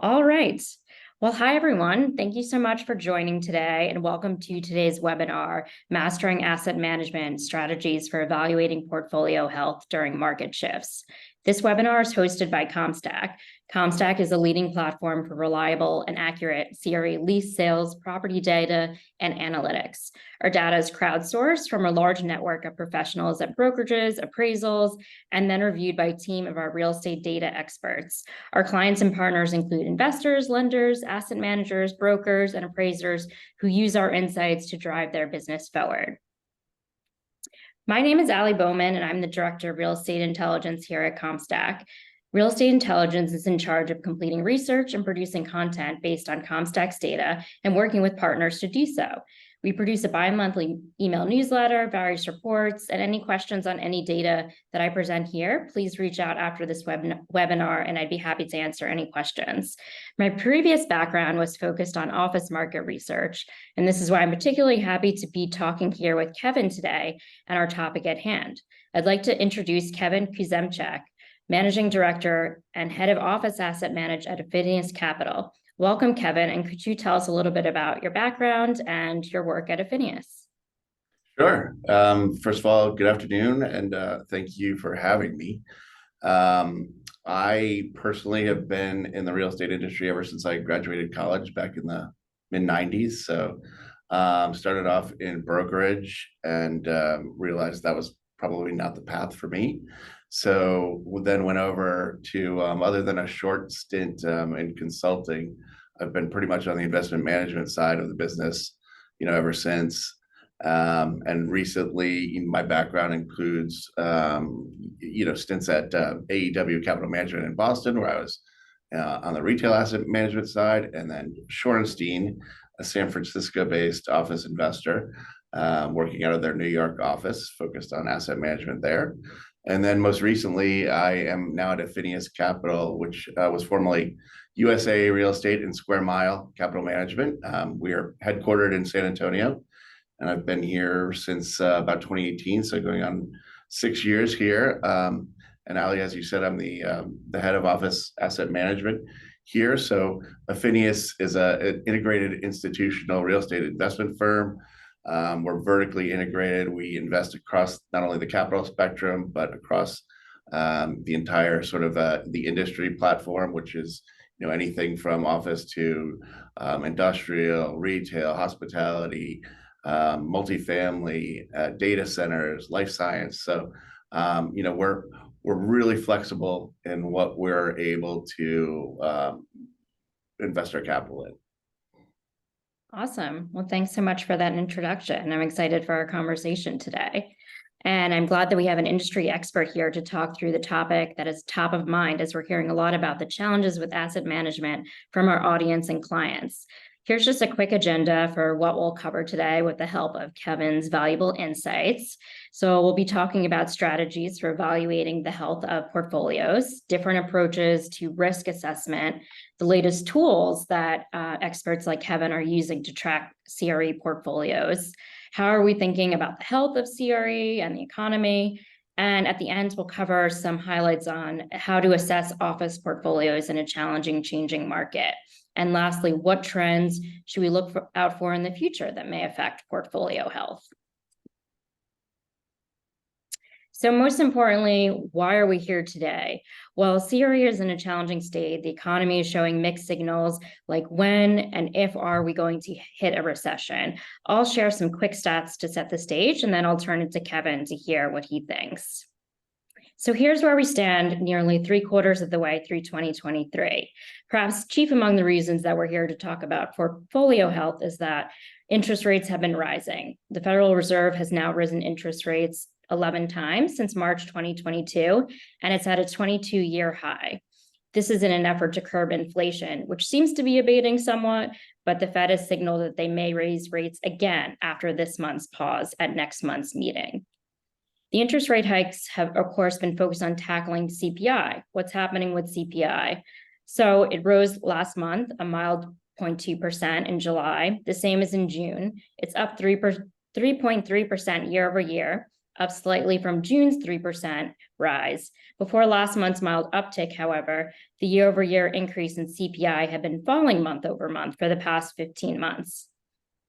All right. Well, hi, everyone. Thank you so much for joining today, and welcome to today's webinar, Mastering Asset Management Strategies for Evaluating Portfolio Health During Market Shifts. This webinar is hosted by CompStak. CompStak is a leading platform for reliable and accurate CRE lease sales, property data, and analytics. Our data is crowdsourced from a large network of professionals at brokerages, appraisals, and then reviewed by a team of our real estate data experts. Our clients and partners include investors, lenders, asset managers, brokers, and appraisers who use our insights to drive their business forward. My name is Alie Baumann, and I'm the Director of Real Estate Intelligence here at CompStak. Real Estate Intelligence is in charge of completing research and producing content based on CompStak's data and working with partners to do so. We produce a bi-monthly email newsletter, various reports, and any questions on any data that I present here, please reach out after this webinar, and I'd be happy to answer any questions. My previous background was focused on office market research, and this is why I'm particularly happy to be talking here with Kevin today and our topic at hand. I'd like to introduce Kevin Kuzemchak, Managing Director and Head of Office Asset Management at Affinius Capital. Welcome, Kevin, and could you tell us a little bit about your background and your work at Affinius? Sure. First of all, good afternoon, and thank you for having me. I personally have been in the real estate industry ever since I graduated college back in the mid-90s. So started off in brokerage and realized that was probably not the path for me. So then went over to, other than a short stint in consulting, I've been pretty much on the investment management side of the business, ever since. And recently, my background includes, stints at AEW Capital Management in Boston, where I was on the retail asset management side, and then Shorenstein, a San Francisco-based office investor, working out of their New York office, focused on asset management there. And then most recently, I am now at Affinius Capital, which was formerly USA Real Estate and Square Mile Capital Management. We are headquartered in San Antonio, and I've been here since about 2018, so going on 6 years here. And Alie, as you said, I'm the head of office asset management here. So Affinius is an integrated institutional real estate investment firm. We're vertically integrated. We invest across not only the capital spectrum, but across the entire sort of the industry platform, which is anything from office to industrial, retail, hospitality, multifamily, data centers, life science. So we're really flexible in what we're able to invest our capital in. Awesome. Well, thanks so much for that introduction. I'm excited for our conversation today. And I'm glad that we have an industry expert here to talk through the topic that is top of mind, as we're hearing a lot about the challenges with asset management from our audience and clients. Here's just a quick agenda for what we'll cover today with the help of Kevin's valuable insights. So we'll be talking about strategies for evaluating the health of portfolios, different approaches to risk assessment, the latest tools that experts like Kevin are using to track CRE portfolios. How are we thinking about the health of CRE and the economy? And at the end, we'll cover some highlights on how to assess office portfolios in a challenging, changing market. And lastly, what trends should we look out for in the future that may affect portfolio health? So most importantly, why are we here today? Well, CRE is in a challenging state. The economy is showing mixed signals, like when and if are we going to hit a recession. I'll share some quick stats to set the stage, and then I'll turn it to Kevin to hear what he thinks. So here's where we stand nearly 3/4 of the way through 2023. Perhaps chief among the reasons that we're here to talk about portfolio health is that interest rates have been rising. The Federal Reserve has now risen interest rates 11 times since March 2022, and it's at a 22-year high. This is in an effort to curb inflation, which seems to be abating somewhat, but the Fed has signaled that they may raise rates again after this month's pause at next month's meeting. The interest rate hikes have, of course, been focused on tackling CPI. What's happening with CPI? So it rose last month, a mild 0.2% in July, the same as in June. It's up 3.3% year over year, up slightly from June's 3% rise. Before last month's mild uptick, however, the year-over-year increase in CPI had been falling month over month for the past 15 months.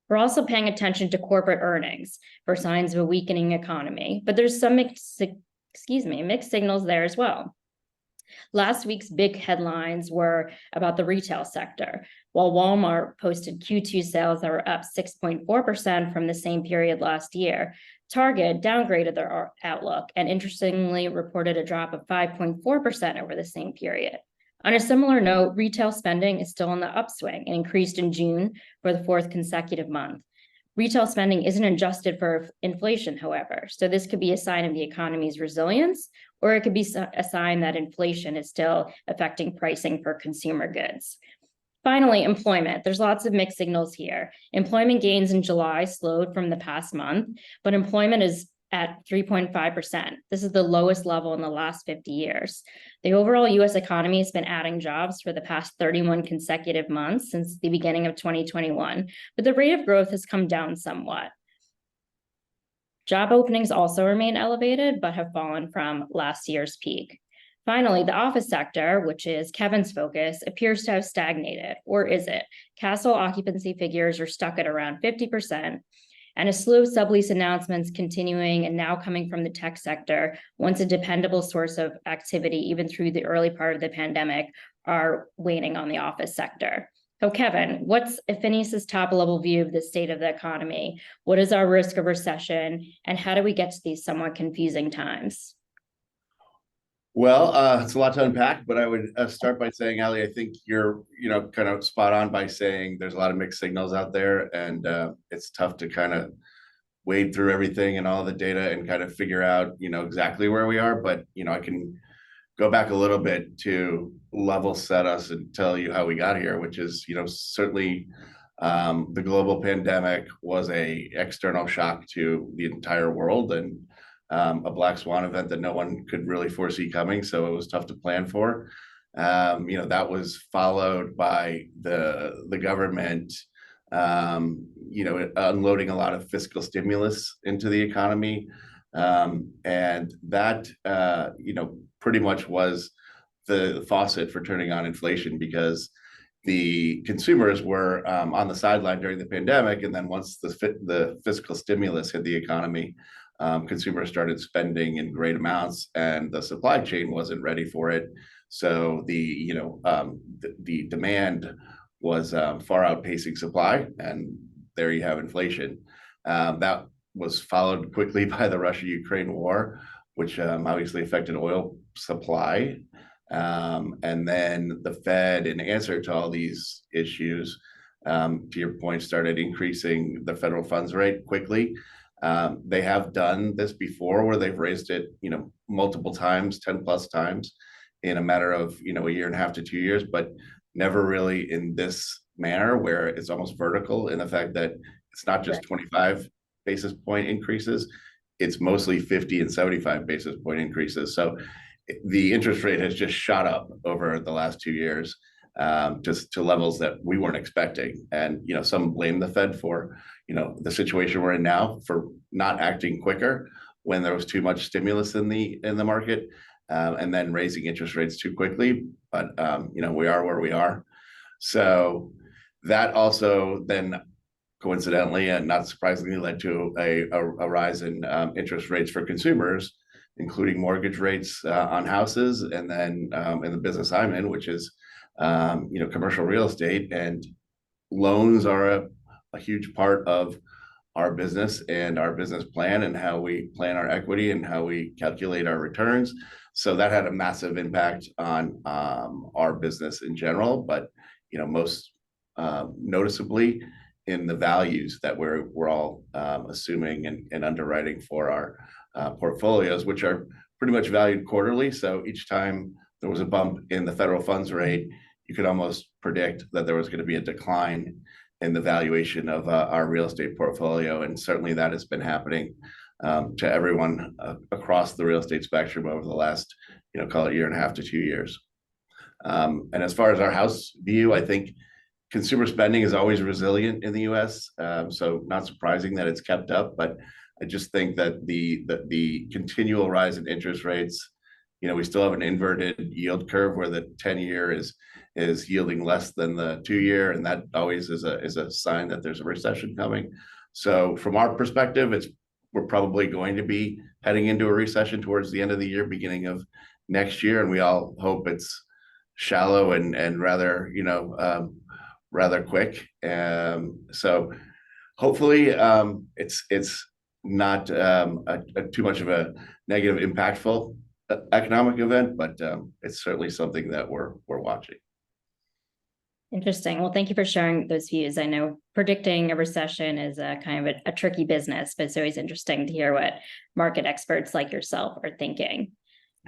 We're also paying attention to corporate earnings for signs of a weakening economy, but there's some mixed signals there as well. Last week's big headlines were about the retail sector. While Walmart posted Q2 sales that were up 6.4% from the same period last year, Target downgraded their outlook and interestingly reported a drop of 5.4% over the same period. On a similar note, retail spending is still on the upswing and increased in June for the fourth consecutive month. Retail spending isn't adjusted for inflation, however, so this could be a sign of the economy's resilience, or it could be a sign that inflation is still affecting pricing for consumer goods. Finally, employment. There's lots of mixed signals here. Employment gains in July slowed from the past month, but employment is at 3.5%. This is the lowest level in the last 50 years. The overall US economy has been adding jobs for the past 31 consecutive months since the beginning of 2021, but the rate of growth has come down somewhat. Job openings also remain elevated, but have fallen from last year's peak. Finally, the office sector, which is Kevin's focus, appears to have stagnated, or is it? Castle occupancy figures are stuck at around 50%, and a slew of sublease announcements continuing and now coming from the tech sector, once a dependable source of activity even through the early part of the pandemic, are waning on the office sector. So Kevin, what's Affinius' top-level view of the state of the economy? What is our risk of recession? And how do we get to these somewhat confusing times? Well, it's a lot to unpack, but I would start by saying, Ali, I think you're, kind of spot on by saying there's a lot of mixed signals out there, and it's tough to kind of wade through everything and all the data and kind of figure out, exactly where we are. But, I can go back a little bit to level set us and tell you how we got here, which is, certainly the global pandemic was a external shock to the entire world, and a black swan event that no one could really foresee coming. So it was tough to plan for. That was followed by the government, unloading a lot of fiscal stimulus into the economy. And that, pretty much was the faucet for turning on inflation, because the consumers were on the sideline during the pandemic. And then once the fiscal stimulus hit the economy, consumers started spending in great amounts, and the supply chain wasn't ready for it. So the demand was far outpacing supply, and there you have inflation. That was followed quickly by the Russia-Ukraine war, which obviously affected oil supply. And then the Fed, in answer to all these issues, to your point, started increasing the federal funds rate quickly. They have done this before, where they've raised it, multiple times, 10 plus times in a matter of, a year and a half to 2 years, but never really in this manner, where it's almost vertical in the fact that it's not just 25 basis point increases, it's mostly 50 and 75 basis point increases. So the interest rate has just shot up over the last 2 years, just to levels that we weren't expecting. And, some blame the Fed for, the situation we're in now, for not acting quicker when there was too much stimulus in the market, and then raising interest rates too quickly. But, we are where we are. So that also then coincidentally and not surprisingly led to a rise in interest rates for consumers, including mortgage rates on houses, and then in the business I'm in, which is commercial real estate, and loans are a huge part of our business and our business plan, and how we plan our equity and how we calculate our returns. So that had a massive impact on our business in general, but most noticeably in the values that we're all assuming and underwriting for our portfolios, which are pretty much valued quarterly. So each time there was a bump in the federal funds rate, you could almost predict that there was going to be a decline in the valuation of our real estate portfolio. And certainly that has been happening to everyone across the real estate spectrum over the last, call it year and a half to 2 years. And as far as our house view, I think consumer spending is always resilient in the US. So not surprising that it's kept up, but I just think that the continual rise in interest rates, we still have an inverted yield curve where the 10-year is yielding less than the 2-year, and that always is a sign that there's a recession coming. So from our perspective, we're probably going to be heading into a recession towards the end of the year, beginning of next year, and we all hope it's shallow and rather rather quick. So hopefully it's not too much of a negative impactful economic event, but it's certainly something that we're watching. Interesting. Well, thank you for sharing those views. I know predicting a recession is a kind of a tricky business, but it's always interesting to hear what market experts like yourself are thinking.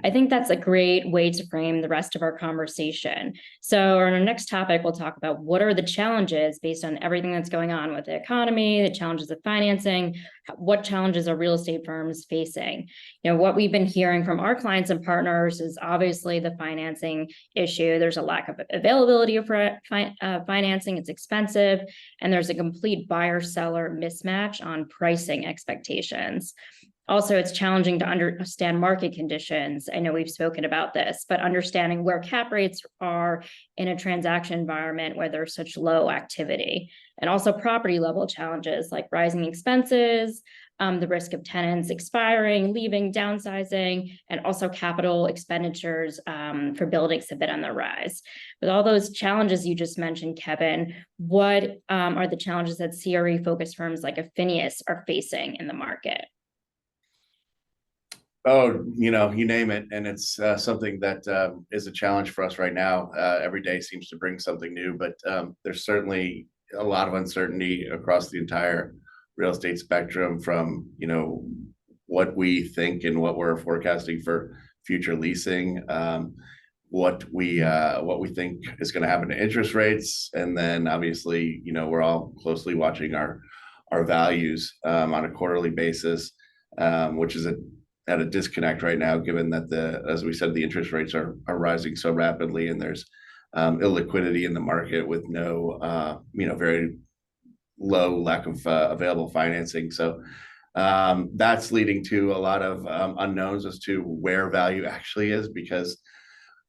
I think that's a great way to frame the rest of our conversation. So on our next topic, we'll talk about what are the challenges based on everything that's going on with the economy, the challenges of financing, what challenges are real estate firms facing? What we've been hearing from our clients and partners is obviously the financing issue. There's a lack of availability of financing, it's expensive, and there's a complete buyer-seller mismatch on pricing expectations. Also, it's challenging to understand market conditions. I know we've spoken about this, but understanding where cap rates are in a transaction environment where there's such low activity, and also property level challenges like rising expenses, the risk of tenants expiring, leaving, downsizing, and also capital expenditures for buildings have been on the rise. With all those challenges you just mentioned, Kevin, what are the challenges that CRE-focused firms like Affinius are facing in the market? Oh, you name it. And it's something that is a challenge for us right now. Every day seems to bring something new, but there's certainly a lot of uncertainty across the entire real estate spectrum from, what we think and what we're forecasting for future leasing, what we think is going to happen to interest rates. And then obviously, we're all closely watching our values on a quarterly basis, which is at a disconnect right now, given that as we said, the interest rates are rising so rapidly, and there's illiquidity in the market with no, very low lack of available financing. So that's leading to a lot of unknowns as to where value actually is, because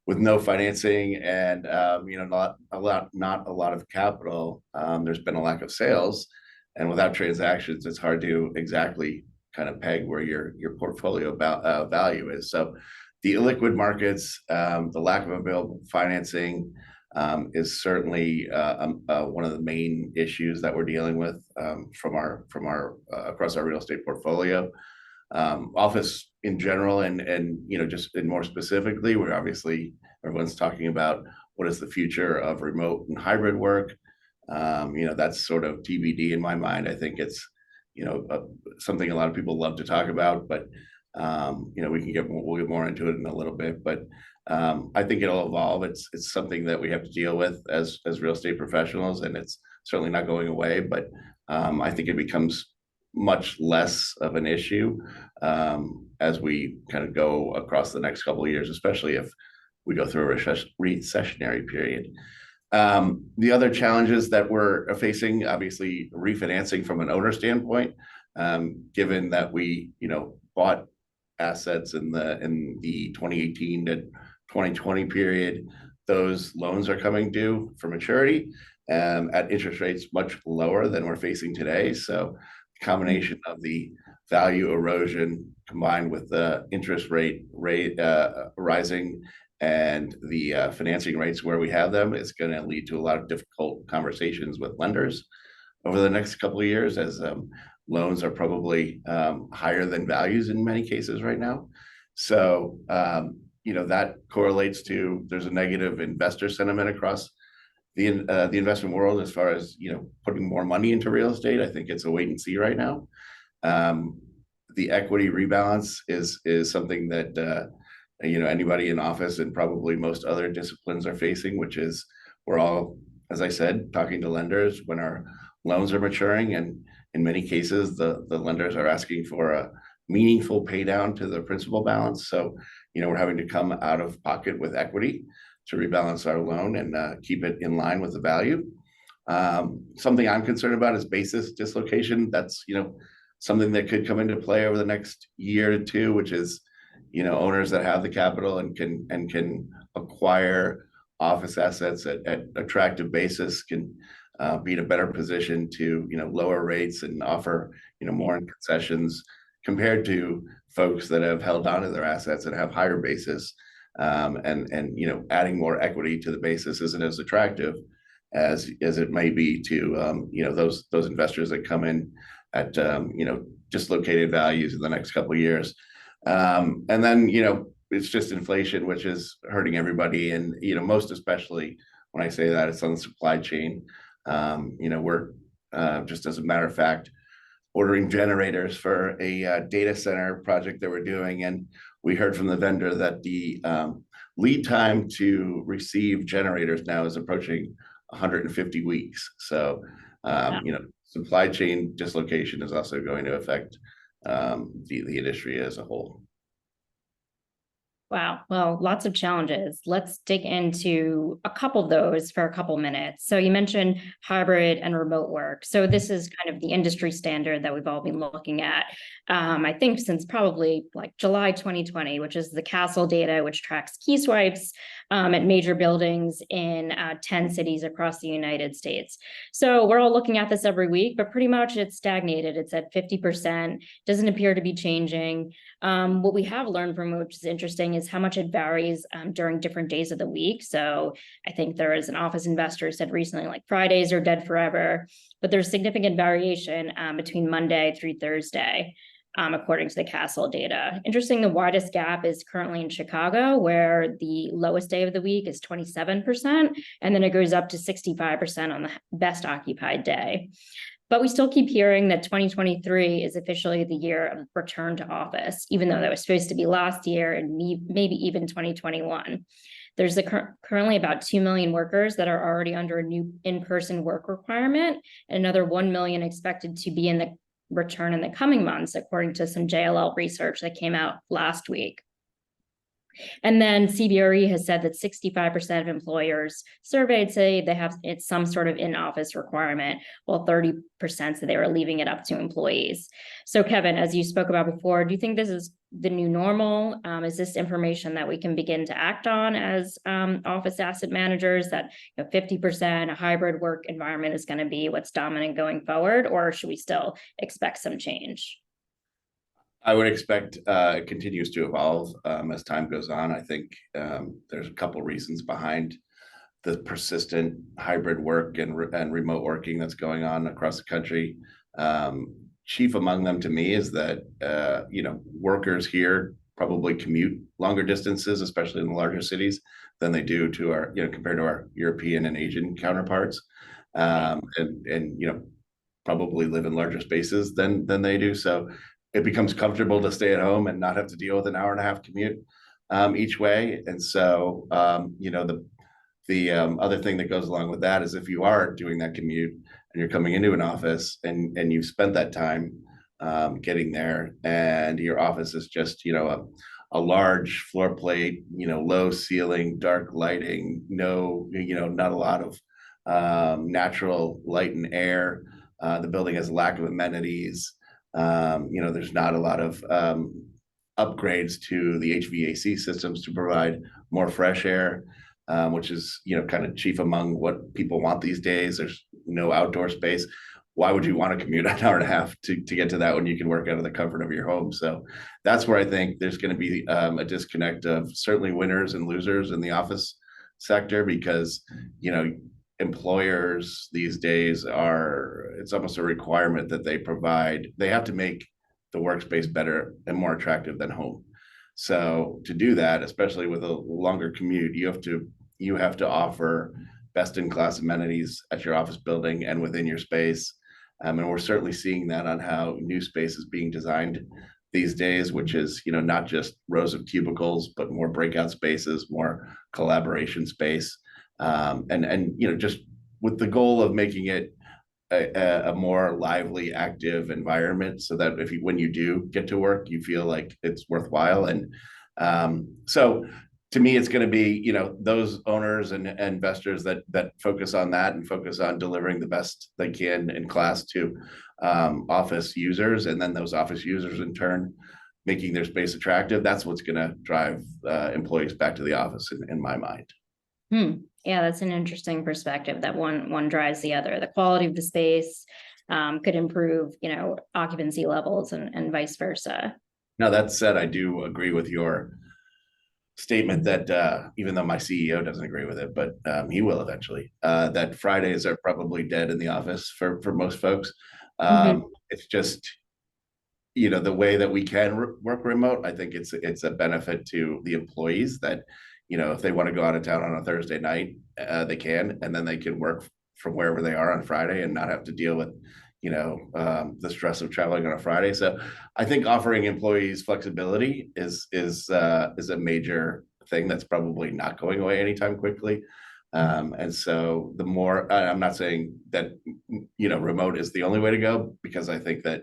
with no financing and not a lot of capital, there's been a lack of sales, and without transactions, it's hard to exactly kind of peg where your portfolio value is. So the illiquid markets, the lack of available financing is certainly one of the main issues that we're dealing with from our across our real estate portfolio. Office in general, and just more specifically, we're obviously everyone's talking about what is the future of remote and hybrid work. That's sort of TBD in my mind. I think it's something a lot of people love to talk about, but we'll get more into it in a little bit. But I think it'll evolve. It's something that we have to deal with as real estate professionals, and it's certainly not going away. But I think it becomes much less of an issue as we kind of go across the next couple of years, especially if we go through a recessionary period. The other challenges that we're facing, obviously, refinancing from an owner standpoint, given that we, bought assets in the 2018 to 2020 period, those loans are coming due for maturity at interest rates much lower than we're facing today. So the combination of the value erosion combined with the interest rate rising and the financing rates where we have them is going to lead to a lot of difficult conversations with lenders over the next couple of years, as loans are probably higher than values in many cases right now. So that correlates to there's a negative investor sentiment across the investment world as far as putting more money into real estate. I think it's a wait and see right now. The equity rebalance is something that anybody in office and probably most other disciplines are facing, which is we're all, as I said, talking to lenders when our loans are maturing, and in many cases the lenders are asking for a meaningful pay down to the principal balance. So we're having to come out of pocket with equity to rebalance our loan and keep it in line with the value. Something I'm concerned about is basis dislocation. That's something that could come into play over the next year or two, which is, owners that have the capital and can acquire office assets at attractive basis can be in a better position to, lower rates and offer, more in concessions compared to folks that have held onto their assets and have higher basis. And adding more equity to the basis isn't as attractive as it may be to those investors that come in at dislocated values in the next couple of years. And then it's just inflation, which is hurting everybody, and most especially when I say that, it's on the supply chain. We're just as a matter of fact ordering generators for a data center project that we're doing, and we heard from the vendor that the lead time to receive generators now is approaching 150 weeks. So, supply chain dislocation is also going to affect the industry as a whole. Wow. Well, lots of challenges. Let's dig into a couple of those for a couple minutes. So you mentioned hybrid and remote work. So this is kind of the industry standard that we've all been looking at, I think since probably like July 2020, which is the Castle data, which tracks key swipes at major buildings in 10 cities across the United States. So we're all looking at this every week, but pretty much it's stagnated. It's at 50%, doesn't appear to be changing. What we have learned from it, which is interesting, is how much it varies during different days of the week. So I think there is an office investor said recently, like Fridays are dead forever, but there's significant variation between Monday through Thursday, according to the Castle data. Interesting, the widest gap is currently in Chicago, where the lowest day of the week is 27%, and then it goes up to 65% on the best occupied day. But we still keep hearing that 2023 is officially the year of return to office, even though that was supposed to be last year and maybe even 2021. There's currently about 2 million workers that are already under a new in-person work requirement, and another 1 million expected to be in the return in the coming months, according to some JLL research that came out last week. And then CBRE has said that 65% of employers surveyed say they have some sort of in-office requirement, while 30% said they were leaving it up to employees. So Kevin, as you spoke about before, do you think this is the new normal? Is this information that we can begin to act on as office asset managers, that 50% a hybrid work environment is going to be what's dominant going forward, or should we still expect some change? I would expect it continues to evolve as time goes on. I think there's a couple reasons behind the persistent hybrid work and remote working that's going on across the country. Chief among them to me is that workers here probably commute longer distances, especially in the larger cities, than they do to our compared to our European and Asian counterparts, and probably live in larger spaces than they do. So it becomes comfortable to stay at home and not have to deal with an hour-and-a-half commute each way. And so, the other thing that goes along with that is if you are doing that commute and you're coming into an office and you've spent that time getting there, and your office is just a large floor plate, low ceiling, dark lighting, not a lot of natural light and air. The building has a lack of amenities. There's not a lot of upgrades to the HVAC systems to provide more fresh air, which is, kind of chief among what people want these days. There's no outdoor space. Why would you want to commute an hour and a half to get to that when you can work out of the comfort of your home? So that's where I think there's going to be a disconnect of certainly winners and losers in the office sector, because, employers these days it's almost a requirement that they have to make the workspace better and more attractive than home. So to do that, especially with a longer commute, you have to offer best in class amenities at your office building and within your space. And we're certainly seeing that on how new space is being designed these days, which is, not just rows of cubicles, but more breakout spaces, more collaboration space. And just with the goal of making it a more lively, active environment, so that when you do get to work, you feel like it's worthwhile. And so to me, it's going to be, those owners and investors that focus on that and focus on delivering the best they can in class to office users, and then those office users in turn making their space attractive. That's what's going to drive employees back to the office in my mind. Yeah, that's an interesting perspective, that one drives the other. The quality of the space could improve, occupancy levels and vice versa. Now, that said, I do agree with your statement that even though my CEO doesn't agree with it, but he will eventually, that Fridays are probably dead in the office for most folks. It's just, the way that we can work remote. I think it's a benefit to the employees that, if they want to go out of town on a Thursday night, they can, and then they can work from wherever they are on Friday and not have to deal with the stress of traveling on a Friday. So I think offering employees flexibility is a major thing that's probably not going away anytime quickly. And so the more, I'm not saying that, remote is the only way to go, because I think that,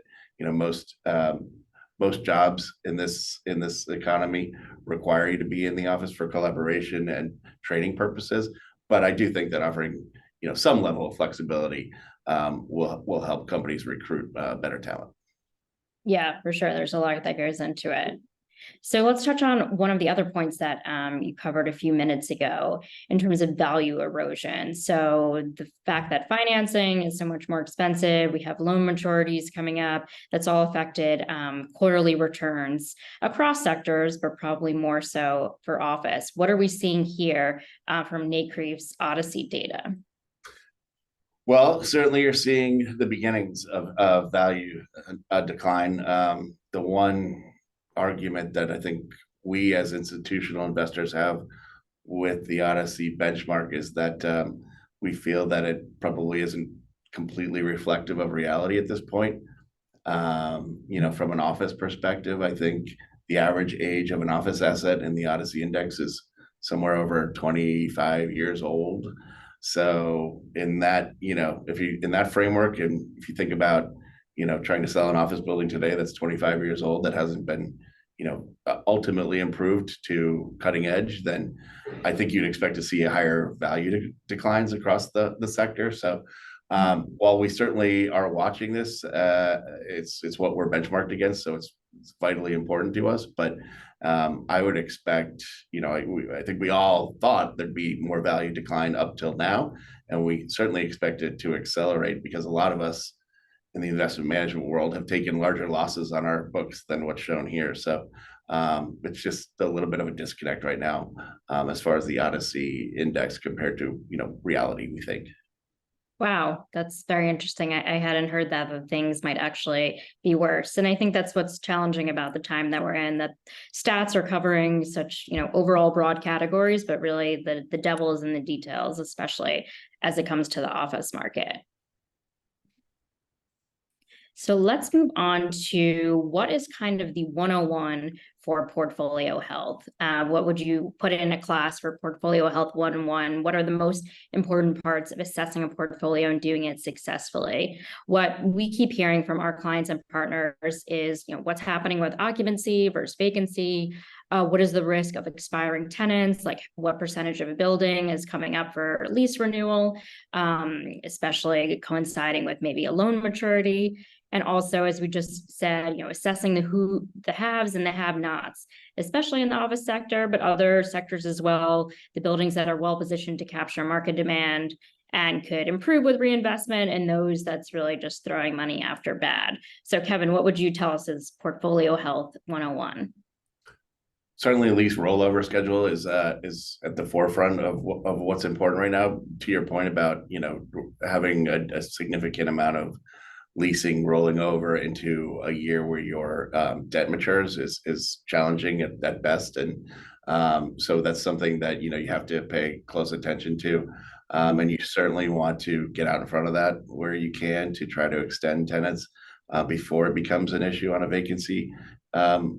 most jobs in this economy require you to be in the office for collaboration and training purposes. But I do think that offering, some level of flexibility will help companies recruit better talent. Yeah, for sure. There's a lot that goes into it. So let's touch on one of the other points that you covered a few minutes ago in terms of value erosion. So the fact that financing is so much more expensive, we have loan maturities coming up, that's all affected quarterly returns across sectors, but probably more so for office. What are we seeing here from NCREIF's Odyssey data? Well, certainly you're seeing the beginnings of value decline. The one argument that I think we as institutional investors have with the Odyssey benchmark is that we feel that it probably isn't completely reflective of reality at this point. From an office perspective, I think the average age of an office asset in the Odyssey index is somewhere over 25 years old. So in that, if you in that framework, and if you think about, trying to sell an office building today that's 25 years old that hasn't been, ultimately improved to cutting edge, then I think you'd expect to see a higher value declines across the sector. So while we certainly are watching this, it's what we're benchmarked against, so it's vitally important to us. But I would expect, I think we all thought there'd be more value decline up till now, and we certainly expect it to accelerate because a lot of us in the investment management world have taken larger losses on our books than what's shown here. So it's just a little bit of a disconnect right now as far as the Odyssey index compared to, reality, we think. Wow, that's very interesting. I hadn't heard that things might actually be worse. And I think that's what's challenging about the time that we're in, that stats are covering such, overall broad categories, but really the devil is in the details, especially as it comes to the office market. So let's move on to what is kind of the 101 for portfolio health. What would you put in a class for portfolio health 101? What are the most important parts of assessing a portfolio and doing it successfully? What we keep hearing from our clients and partners is, what's happening with occupancy versus vacancy. What is the risk of expiring tenants? Like what percentage of a building is coming up for lease renewal, especially coinciding with maybe a loan maturity. And also, as we just said, assessing the haves and the have-nots, especially in the office sector, but other sectors as well, the buildings that are well positioned to capture market demand and could improve with reinvestment, and those that's really just throwing money after bad. So Kevin, what would you tell us as portfolio health 101? Certainly lease rollover schedule is at the forefront of what's important right now. To your point about, having a significant amount of leasing rolling over into a year where your debt matures is challenging at best. And so that's something that, you have to pay close attention to. And you certainly want to get out in front of that where you can to try to extend tenants before it becomes an issue on a vacancy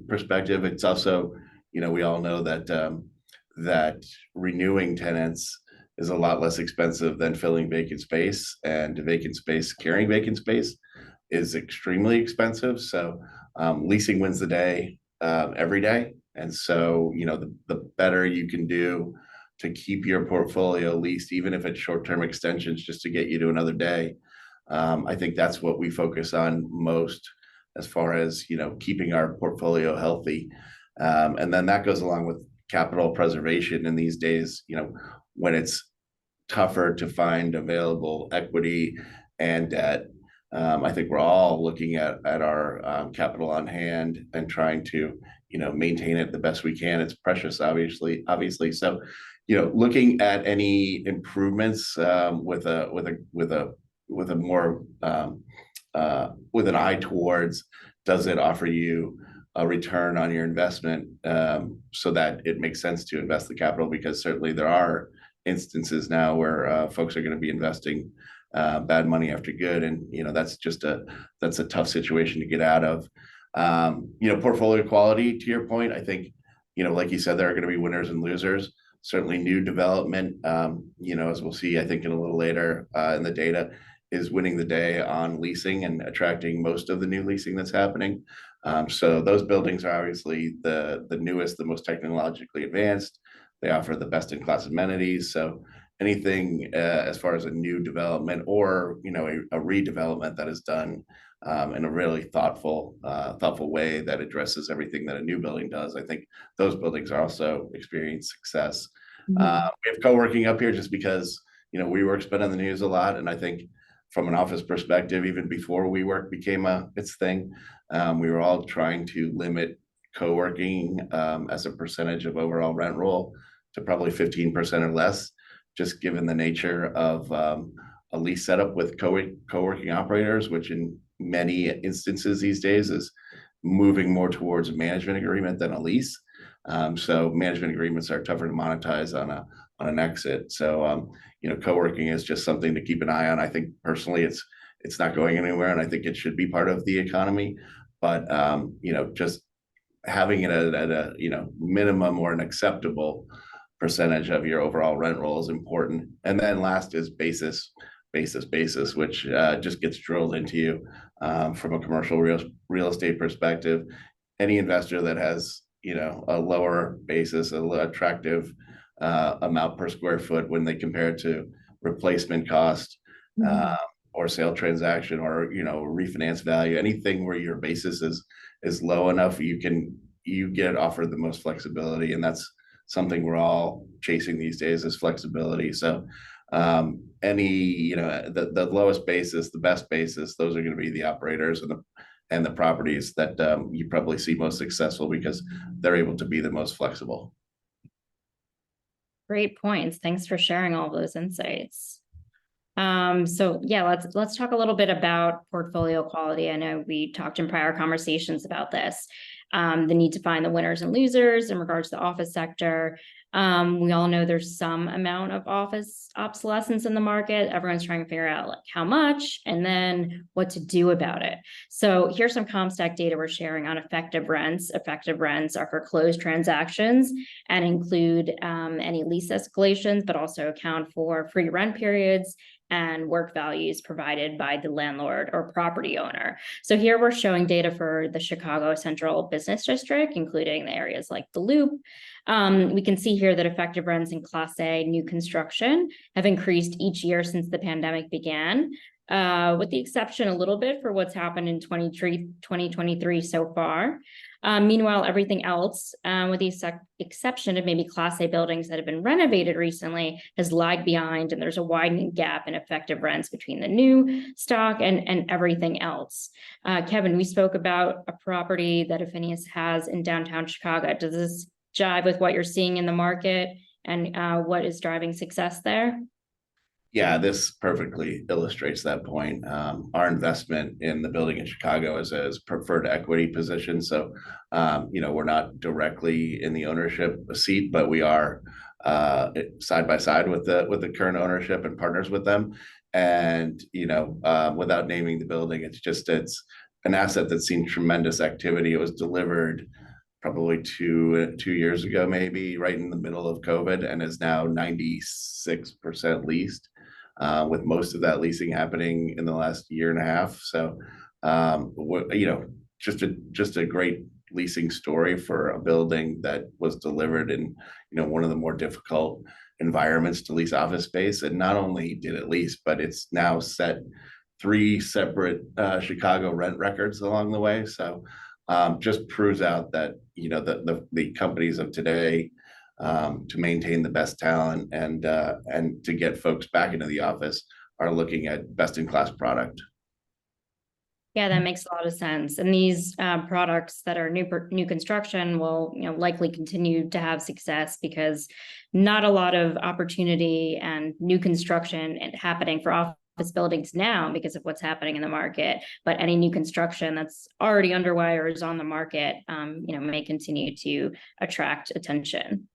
perspective. It's also, we all know that renewing tenants is a lot less expensive than filling vacant space, and carrying vacant space is extremely expensive. So leasing wins the day every day. And so, the better you can do to keep your portfolio leased, even if it's short-term extensions, just to get you to another day. I think that's what we focus on most as far as, keeping our portfolio healthy. And then that goes along with capital preservation in these days, when it's tougher to find available equity and debt. I think we're all looking at our capital on hand and trying to, maintain it the best we can. It's precious, obviously. So, looking at any improvements with a more with an eye towards, does it offer you a return on your investment, so that it makes sense to invest the capital? Because certainly there are instances now where folks are going to be investing bad money after good, and that's a tough situation to get out of. Portfolio quality, to your point, I think, like you said, there are going to be winners and losers. Certainly new development, as we'll see, I think in a little later in the data, is winning the day on leasing and attracting most of the new leasing that's happening. So those buildings are obviously the newest, the most technologically advanced. They offer the best in class amenities. So anything as far as a new development or a redevelopment that is done in a really thoughtful way that addresses everything that a new building does, I think those buildings are also experiencing success. We have co-working up here just because WeWork's been in the news a lot, and I think from an office perspective, even before WeWork became its thing, we were all trying to limit co-working as a percentage of overall rent roll to probably 15% or less, just given the nature of a lease setup with co-working operators, which in many instances these days is moving more towards a management agreement than a lease. So management agreements are tougher to monetize on an exit. So co-working is just something to keep an eye on. I think personally it's not going anywhere, and I think it should be part of the economy. But just having it at a minimum or an acceptable percentage of your overall rent roll is important. And then last is basis, which just gets drilled into you from a commercial real estate perspective. Any investor that has a lower basis, a attractive amount per square foot when they compare it to replacement cost, or sale transaction, or refinance value, anything where your basis is low enough, you get offered the most flexibility, and that's something we're all chasing these days, is flexibility. So the lowest basis, the best basis, those are going to be the operators and the properties that you probably see most successful because they're able to be the most flexible. Great points. Thanks for sharing all those insights. So yeah, let's talk a little bit about portfolio quality. I know we talked in prior conversations about this, the need to find the winners and losers in regards to the office sector. We all know there's some amount of office obsolescence in the market. Everyone's trying to figure out like how much and then what to do about it. So here's some CompStak data we're sharing on effective rents. Effective rents are for closed transactions and include any lease escalations, but also account for free rent periods and work values provided by the landlord or property owner. So here we're showing data for the Chicago Central Business District, including the areas like the Loop. We can see here that effective rents in Class A new construction have increased each year since the pandemic began, with the exception a little bit for what's happened in 2023 so far. Meanwhile, everything else, with the exception of maybe Class A buildings that have been renovated recently, has lagged behind, and there's a widening gap in effective rents between the new stock and everything else. Kevin, we spoke about a property that Affinius has in downtown Chicago. Does this jive with what you're seeing in the market and what is driving success there? Yeah, this perfectly illustrates that point. Our investment in the building in Chicago is as preferred equity position. So, we're not directly in the ownership seat, but we are side by side with the current ownership and partners with them. And, without naming the building, it's an asset that's seen tremendous activity. It was delivered probably two years ago, maybe right in the middle of COVID, and is now 96% leased. With most of that leasing happening in the last year and a half. So, just a great leasing story for a building that was delivered in, one of the more difficult environments to lease office space. And not only did it lease, but it's now set 3 separate Chicago rent records along the way. So just proves out that, the companies of today, to maintain the best talent and to get folks back into the office, are looking at best in class product. Yeah, that makes a lot of sense. And these products that are new construction will, likely continue to have success because not a lot of opportunity and new construction happening for office buildings now because of what's happening in the market. But any new construction that's already underway or is on the market, may continue to attract attention.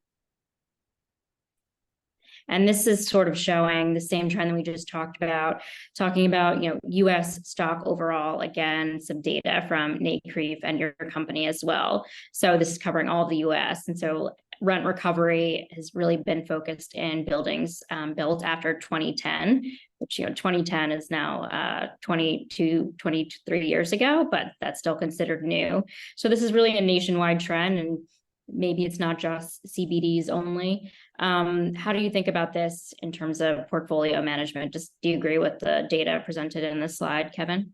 And this is sort of showing the same trend that we just talked about, talking about, US stock overall, again, some data from NCREIF and your company as well. So this is covering all of the US. And so rent recovery has really been focused in buildings built after 2010, which, 2010 is now 23 years ago, but that's still considered new. So this is really a nationwide trend, and maybe it's not just CBDs only. How do you think about this in terms of portfolio management? Do you agree with the data presented in this slide, Kevin?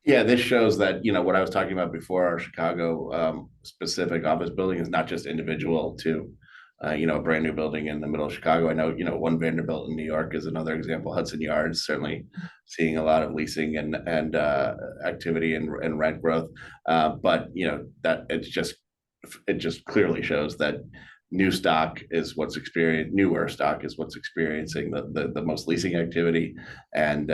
Yeah, this shows that, what I was talking about before, our Chicago specific office building is not just individual to, a brand new building in the middle of Chicago. I know, One Vanderbilt in New York is another example. Hudson Yards, certainly seeing a lot of leasing and activity and rent growth. But, that it just clearly shows that newer stock is what's experiencing the most leasing activity and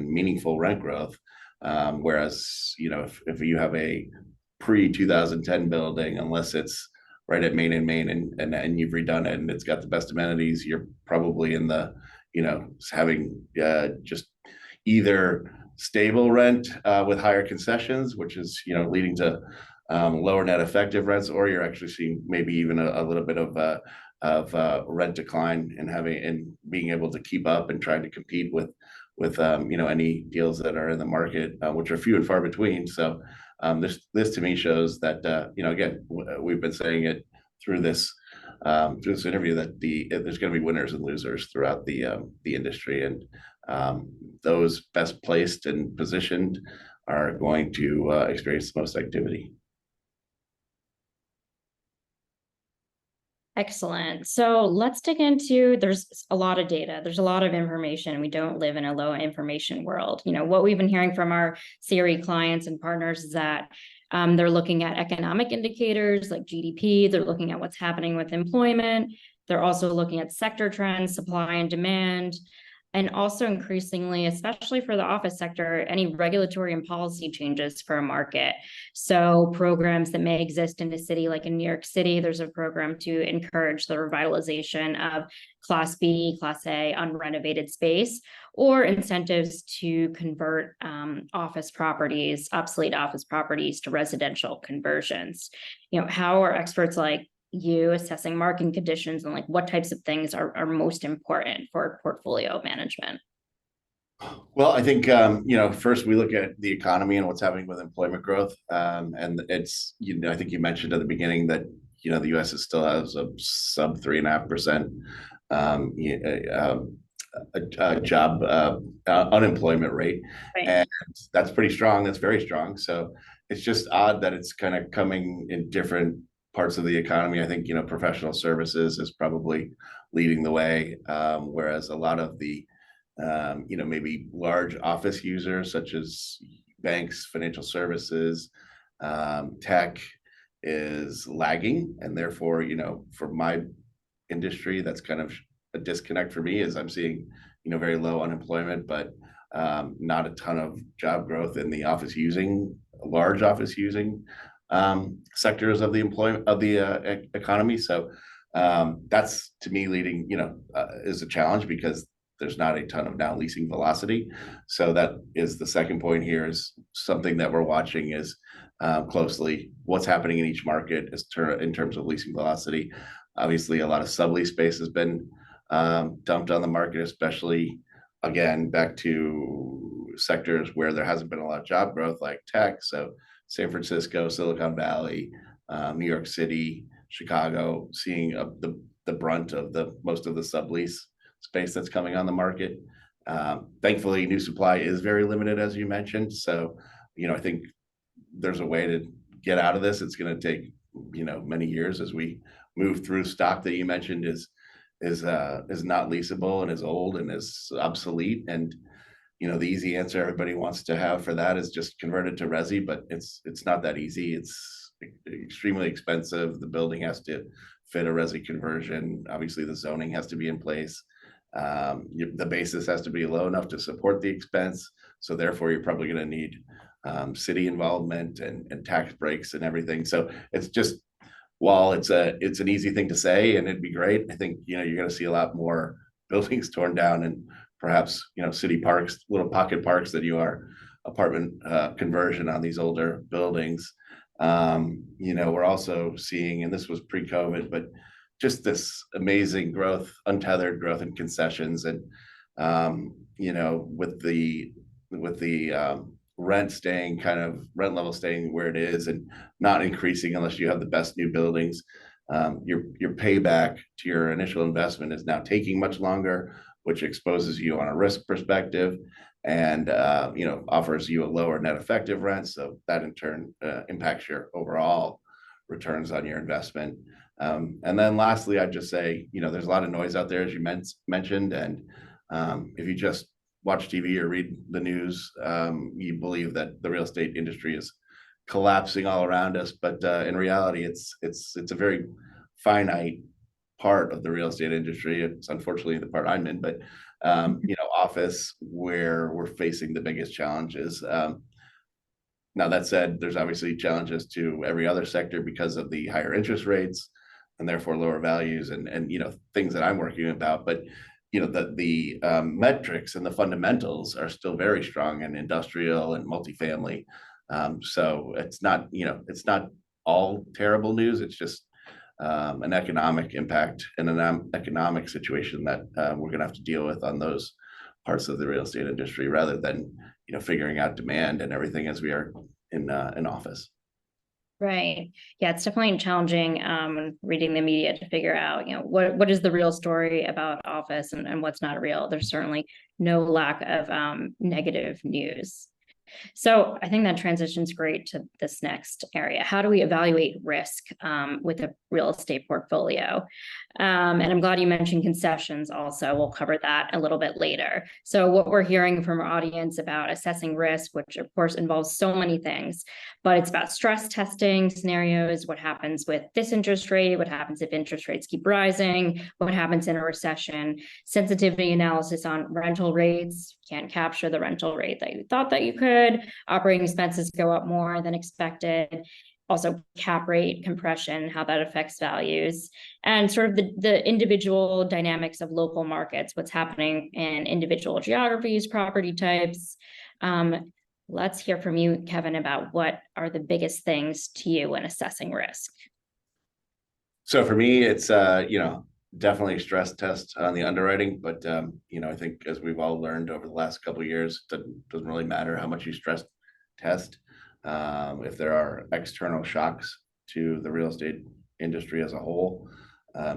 meaningful rent growth. Whereas, if you have a pre-2010 building, unless it's right at Main and Main and you've redone it and it's got the best amenities, you're probably in the, having just either stable rent with higher concessions, which is, leading to lower net effective rents, or you're actually seeing maybe even a little bit of rent decline and being able to keep up and trying to compete with any deals that are in the market, which are few and far between. So this to me shows that again, we've been saying it through this interview that there's going to be winners and losers throughout the industry, and those best placed and positioned are going to experience the most activity. Excellent. So let's dig into, there's a lot of data, there's a lot of information. We don't live in a low information world. What we've been hearing from our CRE clients and partners is that they're looking at economic indicators like GDP. They're looking at what's happening with employment. They're also looking at sector trends, supply and demand, and also increasingly, especially for the office sector, any regulatory and policy changes for a market. So programs that may exist in a city like in New York City, there's a program to encourage the revitalization of Class B, Class A unrenovated space, or incentives to convert obsolete office properties to residential conversions. How are experts like you assessing market conditions and what types of things are most important for portfolio management? Well, I think first we look at the economy and what's happening with employment growth, and it's I think you mentioned at the beginning that the U.S. still has a sub 3.5% job unemployment rate, right. And that's pretty strong. That's very strong. So it's just odd that it's kind of coming in different parts of the economy. I think professional services is probably leading the way, whereas a lot of the maybe large office users such as banks, financial services, tech is lagging, and therefore for my industry that's kind of a disconnect for me, is I'm seeing very low unemployment, but not a ton of job growth in the large office using sectors of the economy. So that's to me leading is a challenge because there's not a ton of now leasing velocity. So that is the second point here, is something that we're watching is closely what's happening in each market in terms of leasing velocity. Obviously a lot of sublease space has been dumped on the market, especially again back to sectors where there hasn't been a lot of job growth like tech. So San Francisco, Silicon Valley, New York City, Chicago, seeing the brunt of most of the sublease space that's coming on the market. Thankfully, new supply is very limited, as you mentioned. So, I think there's a way to get out of this. It's going to take, many years as we move through stock that you mentioned is not leasable and is old and is obsolete. And, the easy answer everybody wants to have for that is just convert it to resi, but it's not that easy. It's extremely expensive. The building has to fit a resi conversion. Obviously, the zoning has to be in place. The basis has to be low enough to support the expense. So therefore, you're probably going to need city involvement and tax breaks and everything. So it's just, while it's an easy thing to say and it'd be great, I think, you're going to see a lot more buildings torn down and perhaps, city parks, little pocket parks that you are apartment conversion on these older buildings. We're also seeing, and this was pre-COVID, but just this amazing growth, untethered growth in concessions. And, with the rent level staying where it is and not increasing unless you have the best new buildings, your payback to your initial investment is now taking much longer, which exposes you on a risk perspective and, offers you a lower net effective rent. So that in turn impacts your overall returns on your investment. And then lastly, I'd just say, there's a lot of noise out there, as you mentioned. And if you just watch TV or read the news, you believe that the real estate industry is collapsing all around us. But in reality, it's a very finite part of the real estate industry. It's unfortunately the part I'm in, but office where we're facing the biggest challenges. Now that said, there's obviously challenges to every other sector because of the higher interest rates and therefore lower values and things that I'm working about. But the metrics and the fundamentals are still very strong in industrial and multifamily. So it's not all terrible news. It's just an economic impact and an economic situation that we're going to have to deal with on those parts of the real estate industry, rather than figuring out demand and everything as we are in office. Right. Yeah, it's definitely challenging reading the media to figure out, what is the real story about office and what's not real. There's certainly no lack of negative news. So I think that transitions great to this next area. How do we evaluate risk with a real estate portfolio? And I'm glad you mentioned concessions also. We'll cover that a little bit later. So what we're hearing from our audience about assessing risk, which of course involves so many things, but it's about stress testing scenarios, what happens with this interest rate, what happens if interest rates keep rising, what happens in a recession, sensitivity analysis on rental rates, can't capture the rental rate that you thought that you could, operating expenses go up more than expected, also cap rate compression, how that affects values, and sort of the individual dynamics of local markets, what's happening in individual geographies, property types. Let's hear from you, Kevin, about what are the biggest things to you when assessing risk. So for me, it's definitely a stress test on the underwriting, but I think as we've all learned over the last couple of years, it doesn't really matter how much you stress test. If there are external shocks to the real estate industry as a whole,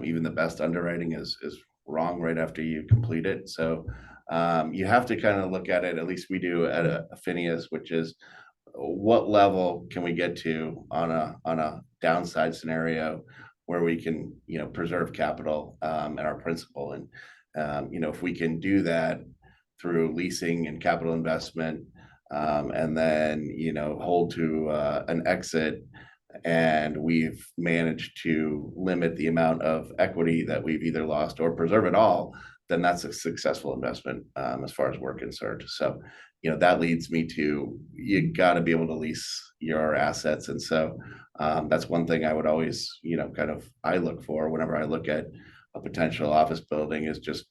even the best underwriting is wrong right after you complete it. So you have to kind of look at it, at least we do at Affinius, which is what level can we get to on a downside scenario where we can preserve capital and our principal. And if we can do that through leasing and capital investment, and then hold to an exit, and we've managed to limit the amount of equity that we've either lost or preserve it all, then that's a successful investment as far as we're concerned. So that leads me to, you got to be able to lease your assets. And so that's one thing I would always I look for whenever I look at a potential office building, is just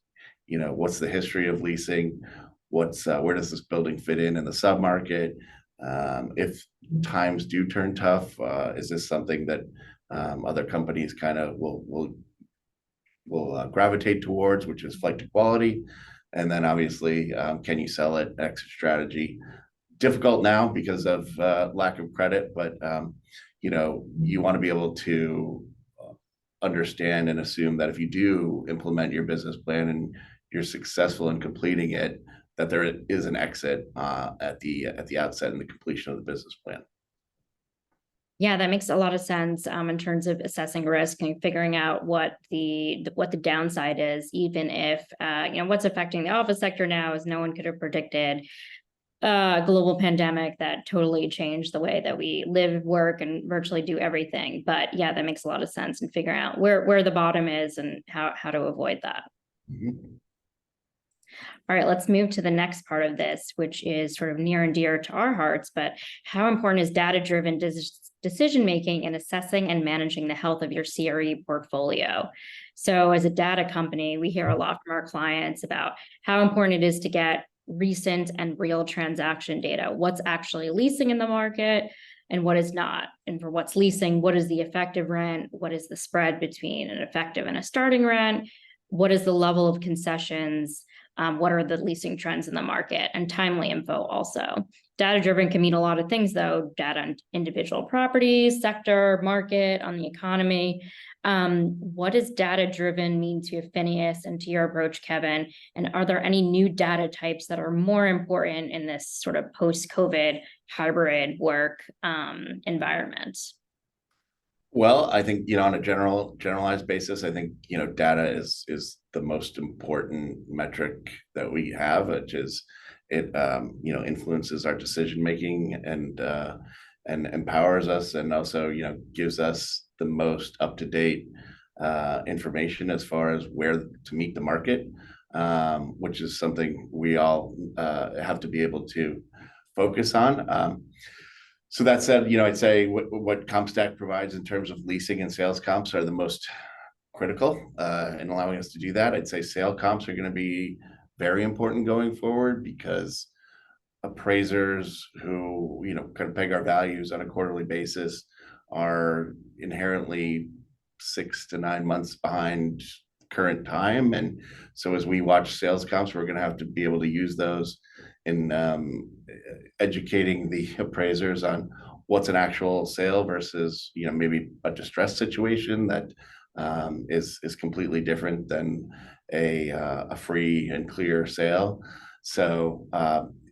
what's the history of leasing, where does this building fit in the submarket? If times do turn tough, is this something that other companies kind of will gravitate towards, which is flight to quality? And then obviously, can you sell it? Exit strategy. difficult now because of lack of credit, but you want to be able to understand and assume that if you do implement your business plan and you're successful in completing it, that there is an exit at the outset and the completion of the business plan. Yeah, that makes a lot of sense in terms of assessing risk and figuring out what the downside is, even if what's affecting the office sector now is no one could have predicted a global pandemic that totally changed the way that we live, work, and virtually do everything. But yeah, that makes a lot of sense, and figuring out where the bottom is and how to avoid that. Mm-hmm. All right, let's move to the next part of this, which is sort of near and dear to our hearts, but how important is data-driven decision-making in assessing and managing the health of your CRE portfolio? So as a data company, we hear a lot from our clients about how important it is to get recent and real transaction data. What's actually leasing in the market and what is not? And for what's leasing, what is the effective rent? What is the spread between an effective and a starting rent? What is the level of concessions? What are the leasing trends in the market? And timely info also. Data-driven can mean a lot of things, though. Data on individual properties, sector, market, on the economy. What does data-driven mean to Affinius and to your approach, Kevin? And are there any new data types that are more important in this sort of post-COVID hybrid work environment? Well, I think, on a generalized basis, I think, data is the most important metric that we have, which is it, influences our decision making and empowers us, and also, gives us the most up-to-date information as far as where to meet the market, which is something we all have to be able to focus on. So that said, I'd say what CompStak provides in terms of leasing and sales comps are the most critical in allowing us to do that. I'd say sale comps are going to be very important going forward, because appraisers who, kind of peg our values on a quarterly basis are inherently 6 to 9 months behind current time. And so as we watch sales comps, we're going to have to be able to use those in educating the appraisers on what's an actual sale versus, maybe a distressed situation that is completely different than a free and clear sale. So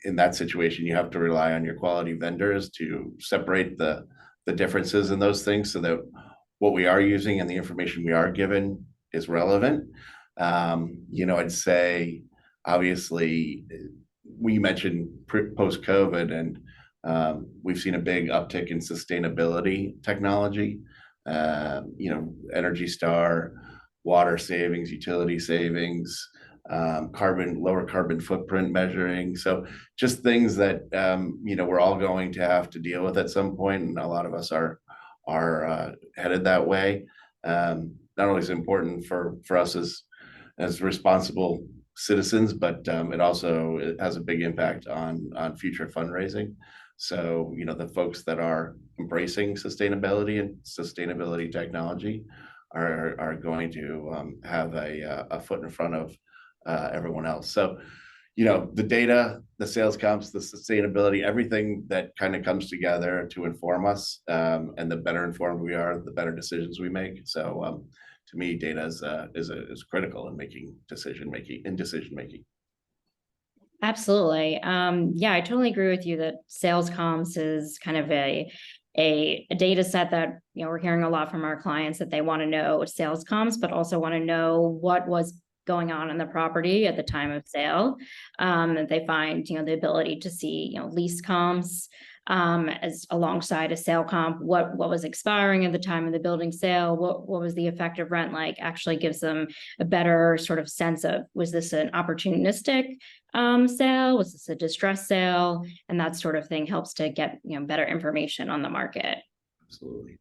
in that situation, you have to rely on your quality vendors to separate the differences in those things, so that what we are using and the information we are given is relevant. I'd say, obviously, we mentioned post-COVID, and we've seen a big uptick in sustainability technology, Energy Star, water savings, utility savings, lower carbon footprint measuring. So just things that, we're all going to have to deal with at some point, and a lot of us are headed that way. Not only is it important for us as responsible citizens, but it has a big impact on future fundraising. So, the folks that are embracing sustainability and sustainability technology are going to have a foot in front of everyone else. So, the data, the sales comps, the sustainability, everything that kind of comes together to inform us, and the better informed we are, the better decisions we make. So, to me, data is critical in decision making. Absolutely. Yeah, I totally agree with you that sales comps is kind of a data set that, we're hearing a lot from our clients, that they want to know sales comps, but also want to know what was going on in the property at the time of sale. That they find, the ability to see, lease comps as alongside a sale comp, what was expiring at the time of the building sale, what was the effective rent like, actually gives them a better sort of sense of, was this an opportunistic sale, was this a distressed sale, and that sort of thing helps to get better information on the market. Absolutely.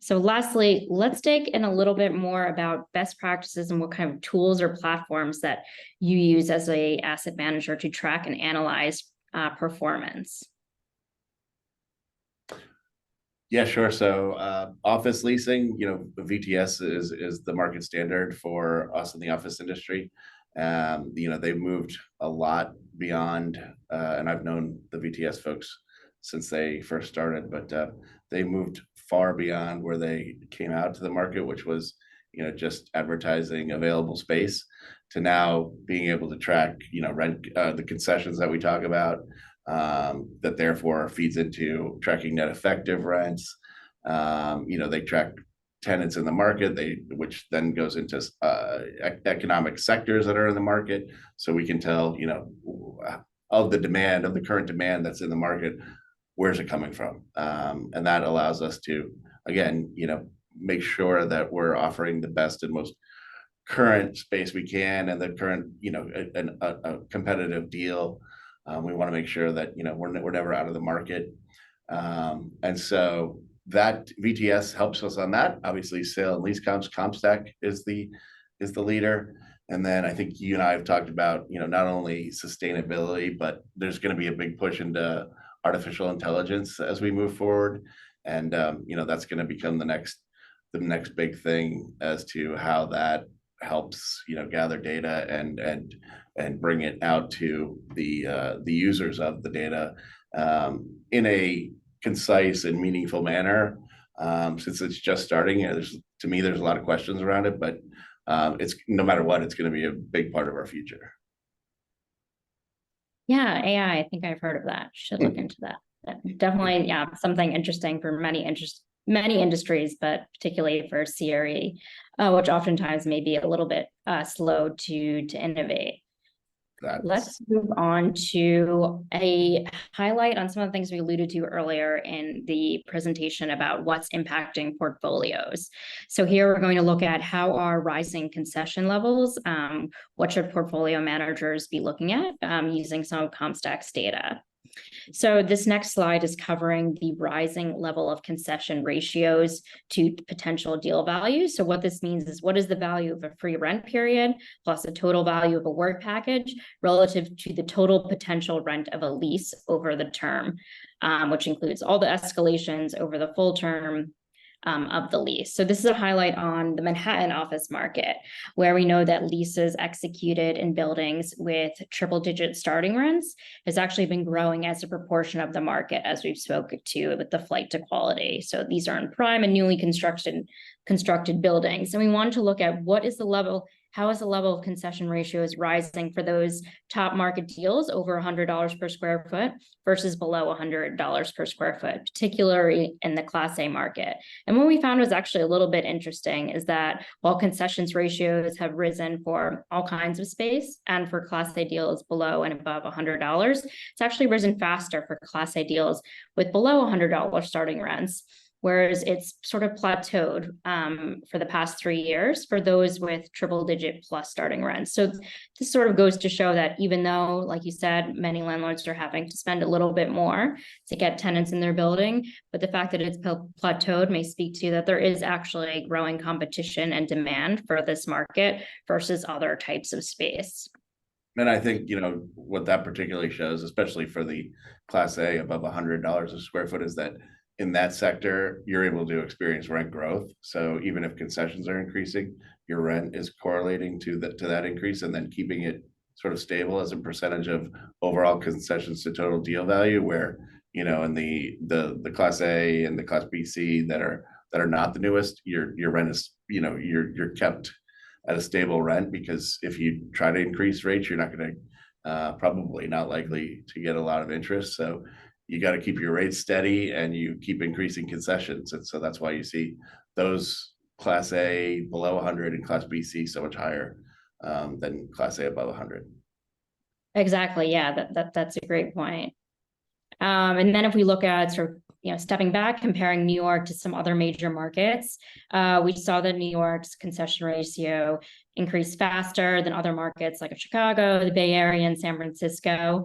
So lastly, let's dig in a little bit more about best practices and what kind of tools or platforms that you use as a asset manager to track and analyze performance. Yeah, sure. So office leasing, VTS is the market standard for us in the office industry. They've moved a lot beyond, and I've known the VTS folks since they first started, but they moved far beyond where they came out to the market, which was, just advertising available space, to now being able to track, rent, the concessions that we talk about, that therefore feeds into tracking net effective rents. They track tenants in the market, which then goes into economic sectors that are in the market, so we can tell, of the current demand that's in the market, where's it coming from, and that allows us to, again, make sure that we're offering the best and most current space we can, and the current, a competitive deal. We want to make sure that we're never out of the market, and so that VTS helps us on that. Obviously, sale and lease CompStak is the leader. And then I think you and I have talked about, not only sustainability, but there's going to be a big push into artificial intelligence as we move forward. And, that's going to become the next big thing as to how that helps, gather data and bring it out to the users of the data, in a concise and meaningful manner. Since it's just starting, to me, there's a lot of questions around it, but it's, no matter what, it's going to be a big part of our future. Yeah, AI, I think I've heard of that. Should look into that. Definitely, yeah, something interesting for many industries, but particularly for CRE, which oftentimes may be a little bit slow to innovate. Let's move on to a highlight on some of the things we alluded to earlier in the presentation about what's impacting portfolios. So here we're going to look at how are rising concession levels, what should portfolio managers be looking at, using some of CompStak's data. So this next slide is covering the rising level of concession ratios to potential deal value. So what this means is, what is the value of a free rent period plus the total value of a work package relative to the total potential rent of a lease over the term, which includes all the escalations over the full term of the lease. So this is a highlight on the Manhattan office market, where we know that leases executed in buildings with triple-digit starting rents has actually been growing as a proportion of the market, as we've spoken to with the flight to quality. So these are in prime and newly constructed buildings. And we wanted to look at how is the level of concession ratios rising for those top market deals over $100 per square foot versus below $100 per square foot, particularly in the Class A market. And what we found was actually a little bit interesting is that while concessions ratios have risen for all kinds of space and for Class A deals below and above $100, it's actually risen faster for Class A deals with below $100 starting rents, whereas it's sort of plateaued for the past 3 years for those with triple-digit plus starting rents. So this sort of goes to show that even though, like you said, many landlords are having to spend a little bit more to get tenants in their building, but the fact that it's plateaued may speak to that there is actually growing competition and demand for this market versus other types of space. And I think, what that particularly shows, especially for the Class A above $100 a square foot, is that in that sector, you're able to experience rent growth. So even if concessions are increasing, your rent is correlating to that increase, and then keeping it sort of stable as a percentage of overall concessions to total deal value, where, in the Class A and the Class BC that are not the newest, your rent is, you're kept at a stable rent, because if you try to increase rates, you're not going to, probably not likely to get a lot of interest. So you got to keep your rates steady and you keep increasing concessions. And so that's why you see those Class A below 100 and Class BC so much higher than Class A above 100. Exactly. Yeah, that's a great point. And then if we look at sort of, stepping back, comparing New York to some other major markets, we saw that New York's concession ratio increased faster than other markets like Chicago, the Bay Area, and San Francisco.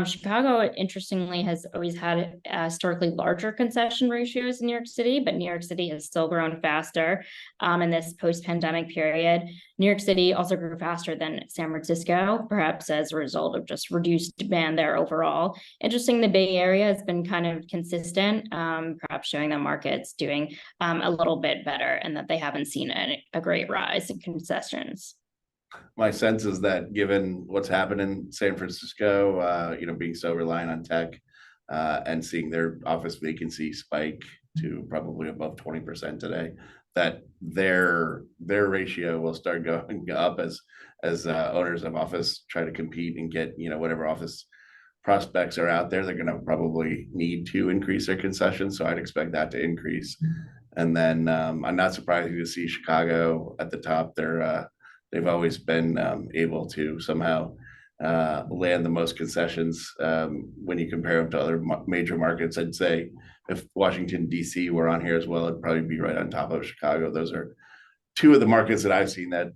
Chicago, interestingly, has always had historically larger concession ratios in New York City, but New York City has still grown faster in this post-pandemic period. New York City also grew faster than San Francisco, perhaps as a result of just reduced demand there overall. Interesting, the Bay Area has been kind of consistent, perhaps showing that market's doing a little bit better and that they haven't seen a great rise in concessions. My sense is that given what's happened in San Francisco, being so reliant on tech, and seeing their office vacancy spike to probably above 20% today, that their ratio will start going up as owners of office try to compete and get whatever office prospects are out there. They're going to probably need to increase their concessions, so I'd expect that to increase. And then I'm not surprised to see Chicago at the top. They've always been able to somehow land the most concessions when you compare them to other major markets. I'd say if Washington, D.C. were on here as well, it'd probably be right on top of Chicago. Those are two of the markets that I've seen that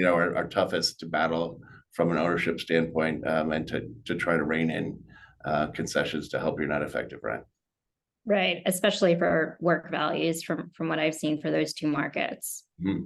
are toughest to battle from an ownership standpoint, and to try to rein in concessions to help your net effective rent. Right, especially for work values from what I've seen for those two markets. Mm-hmm.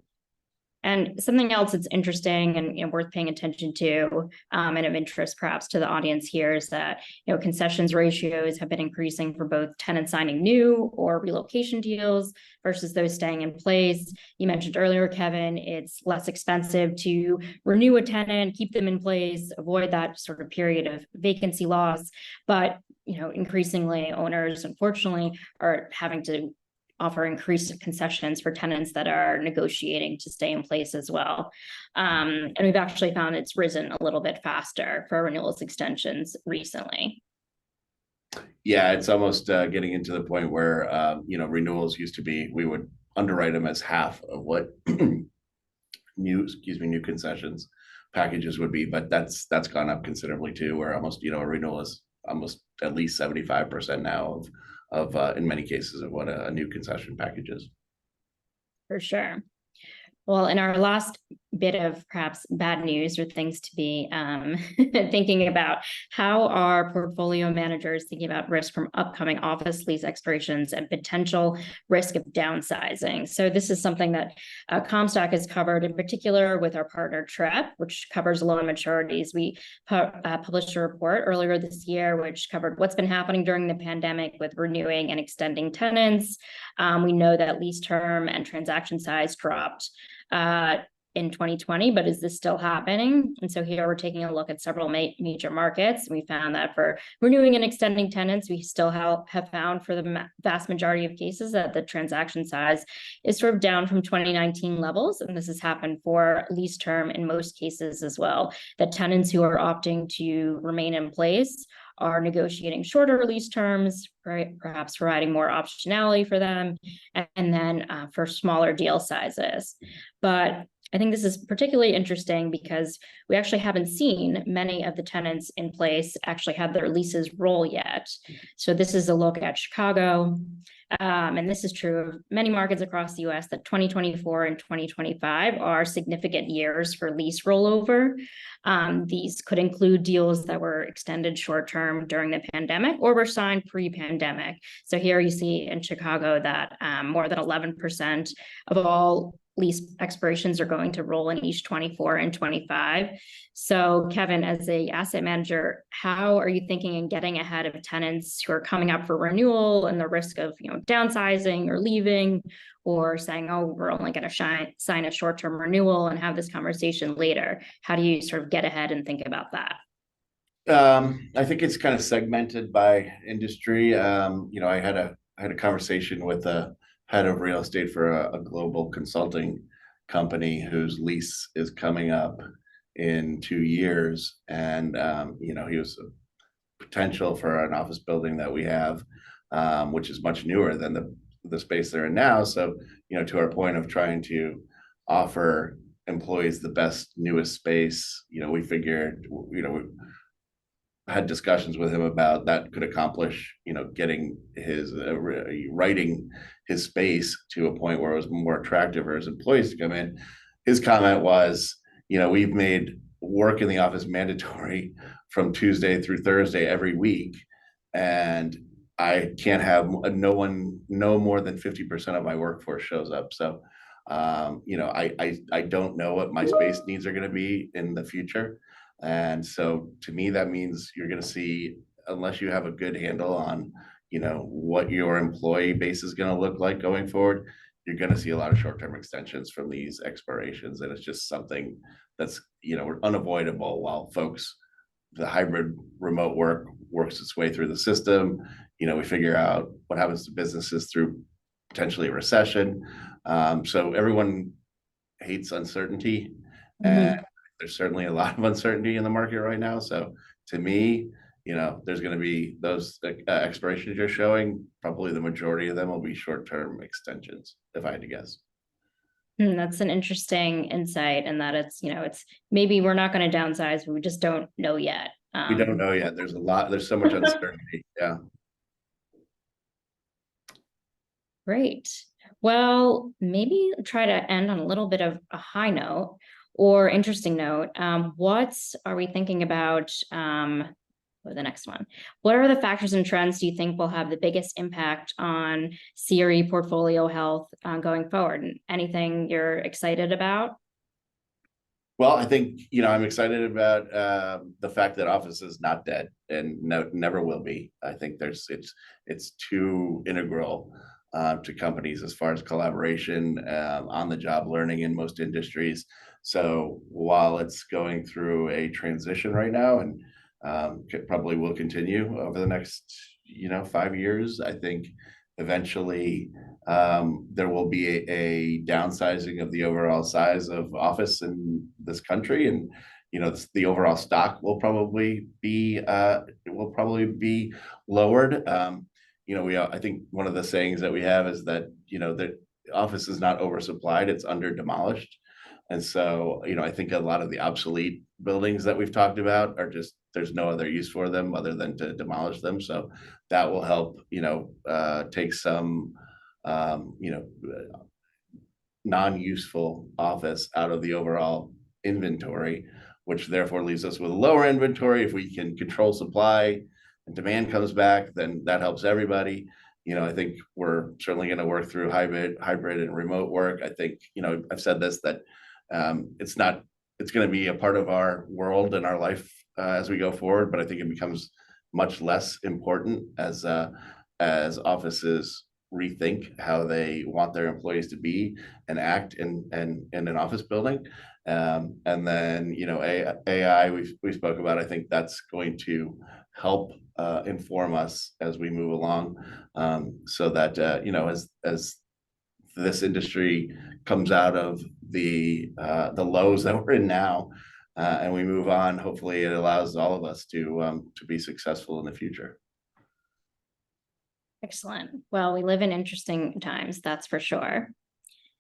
And something else that's interesting and worth paying attention to, and of interest perhaps to the audience here, is that concessions ratios have been increasing for both tenants signing new or relocation deals versus those staying in place. You mentioned earlier, Kevin, it's less expensive to renew a tenant, keep them in place, avoid that sort of period of vacancy loss. But increasingly, owners, unfortunately, are having to offer increased concessions for tenants that are negotiating to stay in place as well. And we've actually found it's risen a little bit faster for renewals extensions recently. Yeah, it's almost getting into the point where renewals used to be, we would underwrite them as half of what new concessions packages would be, but that's gone up considerably too, where almost a renewal is almost at least 75% now of in many cases of what a new concession package is. For sure. Well, in our last bit of perhaps bad news or things to be thinking about, how are portfolio managers thinking about risk from upcoming office lease expirations and potential risk of downsizing? So this is something that CompStak has covered, in particular with our partner TREP, which covers loan maturities. We published a report earlier this year which covered what's been happening during the pandemic with renewing and extending tenants. We know that lease term and transaction size dropped in 2020, but is this still happening? And so here we're taking a look at several major markets. We found that for renewing and extending tenants, we still have found for the vast majority of cases that the transaction size is sort of down from 2019 levels. And this has happened for lease term in most cases as well, that tenants who are opting to remain in place are negotiating shorter lease terms, right, perhaps providing more optionality for them, and then for smaller deal sizes. But I think this is particularly interesting because we actually haven't seen many of the tenants in place actually have their leases roll yet. So this is a look at Chicago. And this is true of many markets across the US, that 2024 and 2025 are significant years for lease rollover. These could include deals that were extended short-term during the pandemic or were signed pre-pandemic. So here you see in Chicago that more than 11% of all lease expirations are going to roll in each 24 and 25. So Kevin, as a asset manager, how are you thinking and getting ahead of tenants who are coming up for renewal and the risk of downsizing or leaving, or saying, oh, we're only going to sign a short-term renewal and have this conversation later? How do you sort of get ahead and think about that? I think it's kind of segmented by industry. I had a conversation with a head of real estate for a global consulting company whose lease is coming up in 2 years. And, he was a potential for an office building that we have, which is much newer than the space they're in now. So, to our point of trying to offer employees the best, newest space, we figured, we had discussions with him about that could accomplish, getting his writing his space to a point where it was more attractive for his employees to come in. His comment was, we've made work in the office mandatory from Tuesday through Thursday every week, and I can't have no more than 50% of my workforce shows up. So, I don't know what my space needs are going to be in the future. And so to me, that means you're going to see, unless you have a good handle on, what your employee base is going to look like going forward, you're going to see a lot of short-term extensions from these expirations, and it's just something that's unavoidable while the hybrid remote work works its way through the system. We figure out what happens to businesses through potentially a recession. So everyone hates uncertainty, and there's certainly a lot of uncertainty in the market right now. So to me, there's going to be those expirations you're showing. Probably the majority of them will be short-term extensions, if I had to guess. That's an interesting insight, and that it's maybe we're not going to downsize, but we just don't know yet. We don't know yet. There's so much uncertainty. Yeah. Great. Well, maybe try to end on a little bit of a high note or interesting note. What are we thinking about for the next one? What are the factors and trends do you think will have the biggest impact on CRE portfolio health going forward? Anything you're excited about? Well, I think, I'm excited about the fact that office is not dead and never will be. I think it's too integral to companies as far as collaboration, on the job learning in most industries. So while it's going through a transition right now, and probably will continue over the next 5 years, I think eventually there will be a downsizing of the overall size of office in this country, and the overall stock will probably be lowered. I think one of the sayings that we have is that that office is not oversupplied, it's under demolished. And so I think a lot of the obsolete buildings that we've talked about are just, there's no other use for them other than to demolish them. So that will help take some non-useful office out of the overall inventory, which therefore leaves us with a lower inventory. If we can control supply and demand comes back, then that helps everybody. I think we're certainly going to work through hybrid and remote work. I think I've said this, that it's going to be a part of our world and our life as we go forward, but I think it becomes much less important as offices rethink how they want their employees to be and act in an office building. And then AI we spoke about. I think that's going to help inform us as we move along, so that as this industry comes out of the lows that we're in now, and we move on, hopefully it allows all of us to be successful in the future. Excellent. Well, we live in interesting times, that's for sure.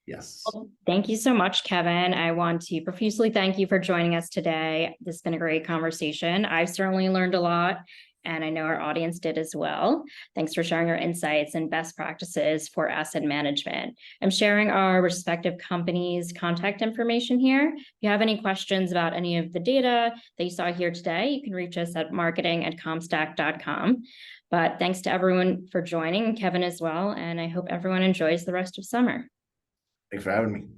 Yes. Well, thank you so much, Kevin. I want to profusely thank you for joining us today. This has been a great conversation. I've certainly learned a lot, and I know our audience did as well. Thanks for sharing your insights and best practices for asset management. I'm sharing our respective companies' contact information here. If you have any questions about any of the data that you saw here today, you can reach us at marketing@compstak.com. But thanks to everyone for joining, Kevin as well, and I hope everyone enjoys the rest of summer. Thanks for having me.